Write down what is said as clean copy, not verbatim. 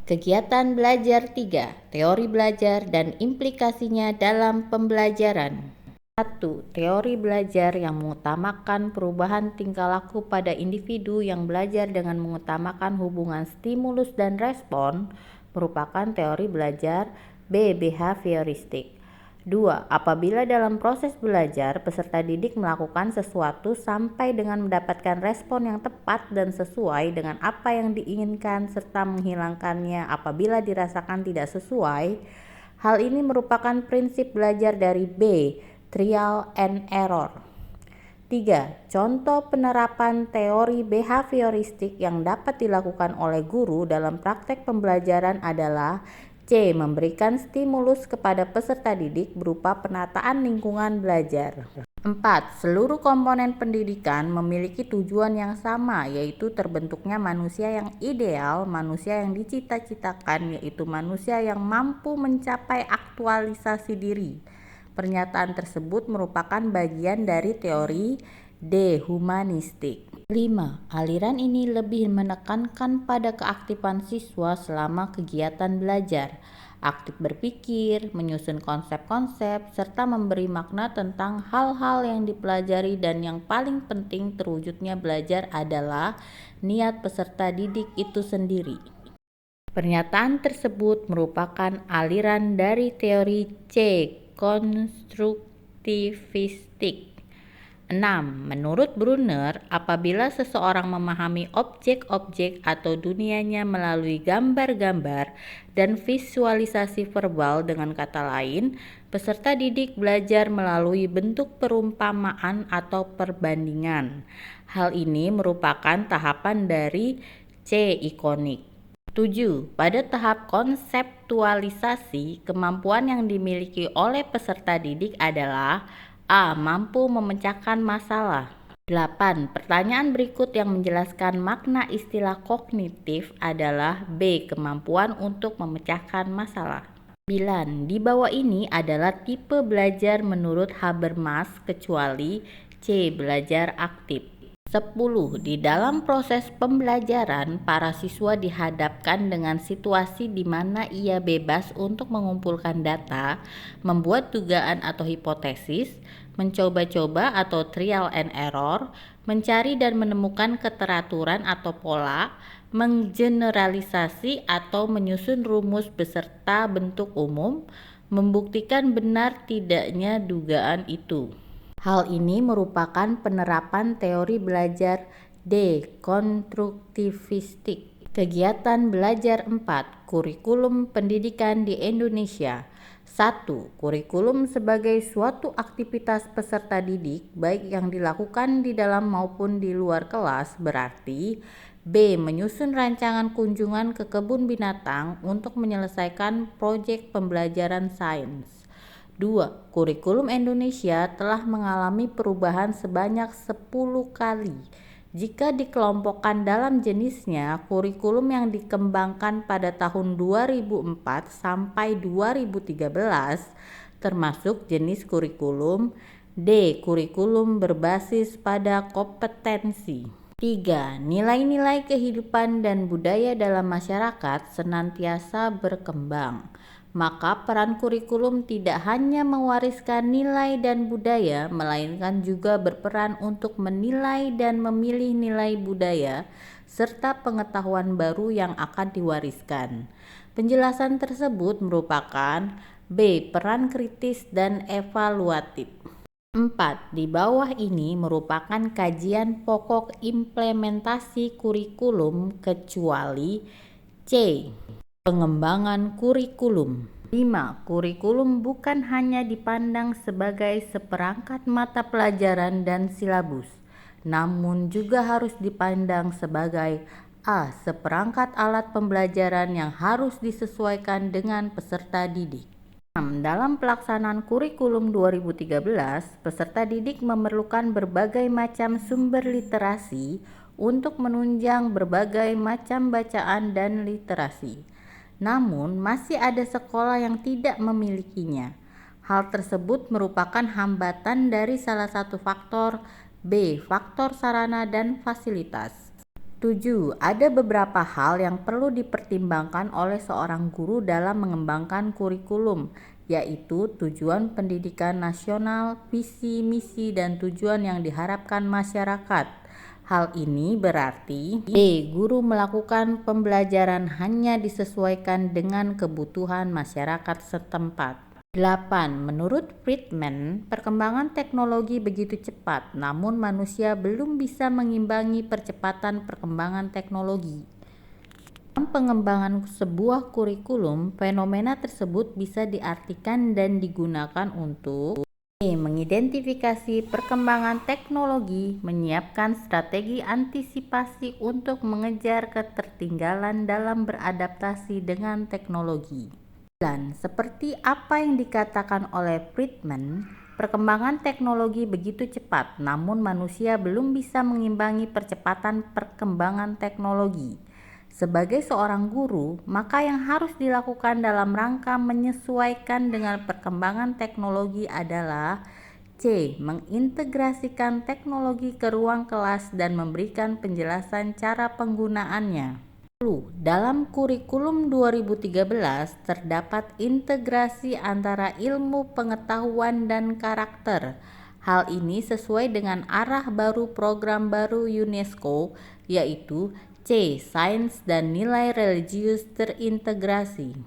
Kegiatan belajar 3, teori belajar dan implikasinya dalam pembelajaran. 1. Teori belajar yang mengutamakan perubahan tingkah laku pada individu yang belajar dengan mengutamakan hubungan stimulus dan respon merupakan teori belajar behavioristik. 2. Apabila dalam proses belajar, peserta didik melakukan sesuatu sampai dengan mendapatkan respon yang tepat dan sesuai dengan apa yang diinginkan serta menghilangkannya apabila dirasakan tidak sesuai, hal ini merupakan prinsip belajar dari B. Trial and error. 3. Contoh penerapan teori behavioristik yang dapat dilakukan oleh guru dalam praktek pembelajaran adalah C. Memberikan stimulus kepada peserta didik berupa penataan lingkungan belajar. 4. Seluruh komponen pendidikan memiliki tujuan yang sama, yaitu terbentuknya manusia yang ideal, manusia yang dicita-citakan, yaitu manusia yang mampu mencapai aktualisasi diri. Pernyataan tersebut merupakan bagian dari teori dehumanistik. 5. Aliran ini lebih menekankan pada keaktifan siswa selama kegiatan belajar, aktif berpikir, menyusun konsep-konsep, serta memberi makna tentang hal-hal yang dipelajari, dan yang paling penting terwujudnya belajar adalah niat peserta didik itu sendiri. Pernyataan tersebut merupakan aliran dari teori C. konstruktivistik. 6. Menurut Brunner, apabila seseorang memahami objek-objek atau dunianya melalui gambar-gambar dan visualisasi verbal, dengan kata lain, peserta didik belajar melalui bentuk perumpamaan atau perbandingan. Hal ini merupakan tahapan dari C. ikonik. 7. Pada tahap konseptualisasi, kemampuan yang dimiliki oleh peserta didik adalah A. Mampu memecahkan masalah. 8. Pertanyaan berikut yang menjelaskan makna istilah kognitif adalah B. Kemampuan untuk memecahkan masalah. 9. Di bawah ini adalah tipe belajar menurut Habermas kecuali C. Belajar aktif. 10. Di dalam proses pembelajaran, para siswa dihadapkan dengan situasi di mana ia bebas untuk mengumpulkan data, membuat dugaan atau hipotesis, mencoba-coba atau trial and error, mencari dan menemukan keteraturan atau pola, menggeneralisasi atau menyusun rumus beserta bentuk umum, membuktikan benar tidaknya dugaan itu. Hal ini merupakan penerapan teori belajar dekonstruktivistik. Kegiatan belajar 4. Kurikulum pendidikan di Indonesia. 1. Kurikulum sebagai suatu aktivitas peserta didik, baik yang dilakukan di dalam maupun di luar kelas, berarti B. Menyusun rancangan kunjungan ke kebun binatang untuk menyelesaikan proyek pembelajaran sains. 2. Kurikulum Indonesia telah mengalami perubahan sebanyak 10 kali. Jika dikelompokkan dalam jenisnya, kurikulum yang dikembangkan pada tahun 2004 sampai 2013 termasuk jenis kurikulum D. Kurikulum berbasis pada kompetensi. 3. Nilai-nilai kehidupan dan budaya dalam masyarakat senantiasa berkembang. Maka peran kurikulum tidak hanya mewariskan nilai dan budaya, melainkan juga berperan untuk menilai dan memilih nilai budaya serta pengetahuan baru yang akan diwariskan. Penjelasan tersebut merupakan B. Peran kritis dan evaluatif. 4. Di bawah ini merupakan kajian pokok implementasi kurikulum kecuali C. Pengembangan kurikulum. 5. Kurikulum bukan hanya dipandang sebagai seperangkat mata pelajaran dan silabus, namun juga harus dipandang sebagai A. Seperangkat alat pembelajaran yang harus disesuaikan dengan peserta didik. 6. Dalam pelaksanaan kurikulum 2013, peserta didik memerlukan berbagai macam sumber literasi untuk menunjang berbagai macam bacaan dan literasi. Namun, masih ada sekolah yang tidak memilikinya. Hal tersebut merupakan hambatan dari salah satu faktor B. Faktor sarana dan fasilitas. 7. Ada beberapa hal yang perlu dipertimbangkan oleh seorang guru dalam mengembangkan kurikulum, yaitu tujuan pendidikan nasional, visi, misi, dan tujuan yang diharapkan masyarakat. Hal ini berarti guru melakukan pembelajaran hanya disesuaikan dengan kebutuhan masyarakat setempat. 8. Menurut Friedman, perkembangan teknologi begitu cepat, namun manusia belum bisa mengimbangi percepatan perkembangan teknologi. Dalam pengembangan sebuah kurikulum, fenomena tersebut bisa diartikan dan digunakan untuk mengidentifikasi perkembangan teknologi, menyiapkan strategi antisipasi untuk mengejar ketertinggalan dalam beradaptasi dengan teknologi. Dan seperti apa yang dikatakan oleh Friedman, perkembangan teknologi begitu cepat, namun manusia belum bisa mengimbangi percepatan perkembangan teknologi. Sebagai seorang guru, maka yang harus dilakukan dalam rangka menyesuaikan dengan perkembangan teknologi adalah C. Mengintegrasikan teknologi ke ruang kelas dan memberikan penjelasan cara penggunaannya. Dalam kurikulum 2013 terdapat integrasi antara ilmu pengetahuan dan karakter. Hal ini sesuai dengan arah baru program baru UNESCO, yaitu C. Sains dan nilai religius terintegrasi.